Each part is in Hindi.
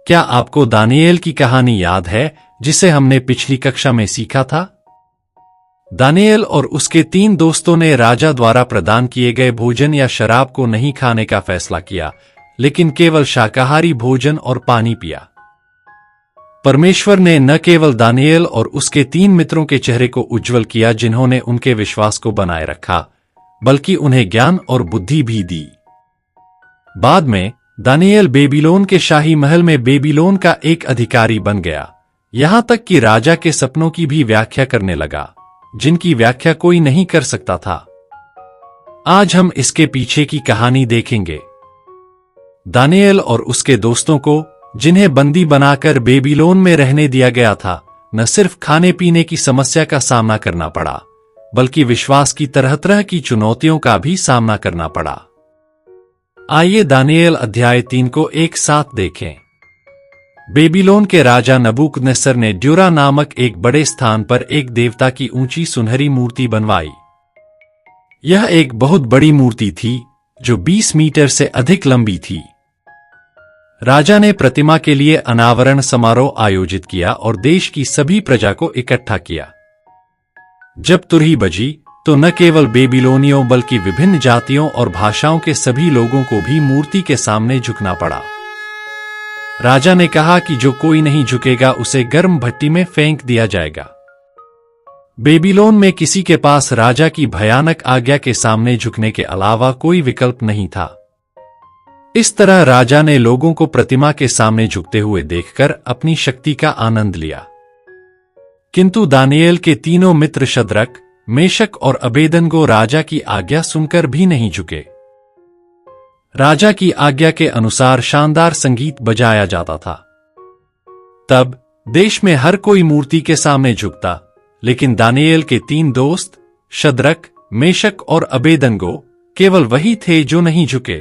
क्या आपको दानिएल की कहानी याद है जिसे हमने पिछली कक्षा में सीखा था? दानिएल और उसके 3 दोस्तों ने राजा द्वारा प्रदान किए गए भोजन या शराब को नहीं खाने का फैसला किया, लेकिन केवल शाकाहारी भोजन और पानी पिया। परमेश्वर ने न केवल दानिएल और उसके 3 मित्रों के चेहरे को उज्जवल किया जिन्होंने उनके विश्वास को बनाए रखा, बल्कि उन्हें ज्ञान और बुद्धि भी दी। बाद में दानिएल बेबीलोन के शाही महल में बेबीलोन का एक अधिकारी बन गया, यहां तक कि राजा के सपनों की भी व्याख्या करने लगा, जिनकी व्याख्या कोई नहीं कर सकता था। आज हम इसके पीछे की कहानी देखेंगे। दानिएल और उसके दोस्तों को, जिन्हें बंदी बनाकर बेबीलोन में रहने दिया गया था, न सिर्फ खाने पीने की समस्या का सामना करना पड़ा, बल्कि विश्वास की तरह तरह की चुनौतियों का भी सामना करना पड़ा। आइए दानिएल अध्याय 3 को एक साथ देखें। बेबीलोन के राजा नबूकदनेस्सर ने ड्यूरा नामक एक बड़े स्थान पर एक देवता की ऊंची सुनहरी मूर्ति बनवाई। यह एक बहुत बड़ी मूर्ति थी जो 20 मीटर से अधिक लंबी थी। राजा ने प्रतिमा के लिए अनावरण समारोह आयोजित किया और देश की सभी प्रजा को इकट्ठा किया। जब तुरही बजी तो न केवल बेबीलोनियों बल्कि विभिन्न जातियों और भाषाओं के सभी लोगों को भी मूर्ति के सामने झुकना पड़ा। राजा ने कहा कि जो कोई नहीं झुकेगा उसे गर्म भट्टी में फेंक दिया जाएगा। बेबीलोन में किसी के पास राजा की भयानक आज्ञा के सामने झुकने के अलावा कोई विकल्प नहीं था। इस तरह राजा ने लोगों को प्रतिमा के सामने झुकते हुए देखकर अपनी शक्ति का आनंद लिया। किंतु दानिएल के तीनों मित्र शद्रक, मेशक और अबेदनगो राजा की आज्ञा सुनकर भी नहीं झुके। राजा की आज्ञा के अनुसार शानदार संगीत बजाया जाता था। तब देश में हर कोई मूर्ति के सामने झुकता, लेकिन दानिएल के 3 दोस्त शद्रक, मेशक और अबेदनगो केवल वही थे जो नहीं झुके।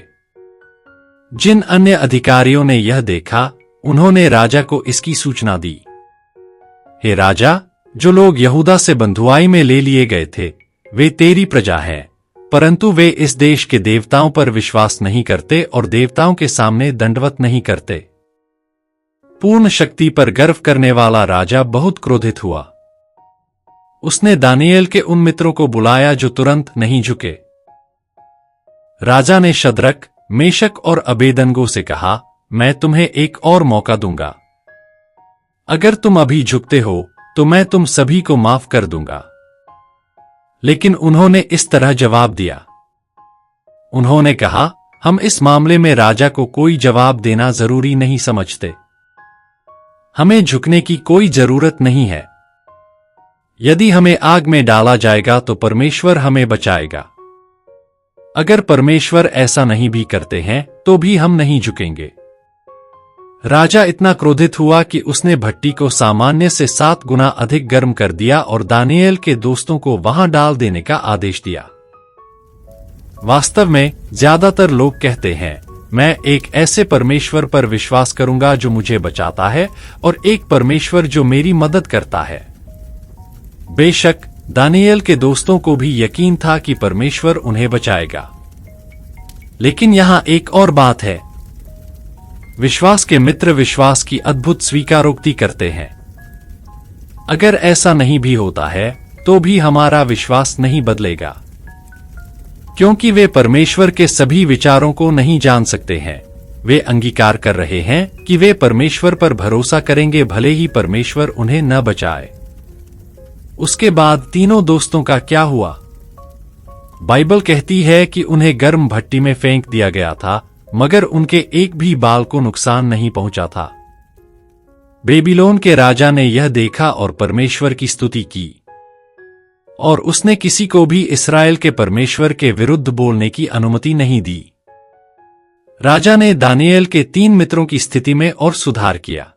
जिन अन्य अधिकारियों ने यह देखा, उन्होंने राजा को इसकी सूचना दी। हे राजा, जो लोग यहूदा से बंधुआई में ले लिए गए थे, वे तेरी प्रजा हैं, परंतु वे इस देश के देवताओं पर विश्वास नहीं करते और देवताओं के सामने दंडवत नहीं करते। पूर्ण शक्ति पर गर्व करने वाला राजा बहुत क्रोधित हुआ। उसने दानिएल के उन मित्रों को बुलाया जो तुरंत नहीं झुके। राजा ने शद्रक, मेशक और अबेदनगो से कहा, मैं तुम्हें एक और मौका दूंगा। अगर तुम अभी झुकते हो तो मैं तुम सभी को माफ कर दूंगा। लेकिन उन्होंने इस तरह जवाब दिया। उन्होंने कहा, हम इस मामले में राजा को कोई जवाब देना जरूरी नहीं समझते। हमें झुकने की कोई जरूरत नहीं है। यदि हमें आग में डाला जाएगा तो परमेश्वर हमें बचाएगा। अगर परमेश्वर ऐसा नहीं भी करते हैं तो भी हम नहीं झुकेंगे। राजा इतना क्रोधित हुआ कि उसने भट्टी को सामान्य से 7 गुना अधिक गर्म कर दिया और दानिएल के दोस्तों को वहां डाल देने का आदेश दिया। वास्तव में ज्यादातर लोग कहते हैं, मैं एक ऐसे परमेश्वर पर विश्वास करूंगा जो मुझे बचाता है और एक परमेश्वर जो मेरी मदद करता है। बेशक दानिएल के दोस्तों को भी यकीन था कि परमेश्वर उन्हें बचाएगा। लेकिन यहां एक और बात है। विश्वास के मित्र विश्वास की अद्भुत स्वीकारोक्ति करते हैं। अगर ऐसा नहीं भी होता है तो भी हमारा विश्वास नहीं बदलेगा, क्योंकि वे परमेश्वर के सभी विचारों को नहीं जान सकते हैं। वे अंगीकार कर रहे हैं कि वे परमेश्वर पर भरोसा करेंगे भले ही परमेश्वर उन्हें न बचाए। उसके बाद तीनों दोस्तों का क्या हुआ? बाइबल कहती है कि उन्हें गर्म भट्टी में फेंक दिया गया था, मगर उनके एक भी बाल को नुकसान नहीं पहुंचा था। बेबीलोन के राजा ने यह देखा और परमेश्वर की स्तुति की, और उसने किसी को भी इस्राएल के परमेश्वर के विरुद्ध बोलने की अनुमति नहीं दी। राजा ने दानिएल के 3 मित्रों की स्थिति में और सुधार किया।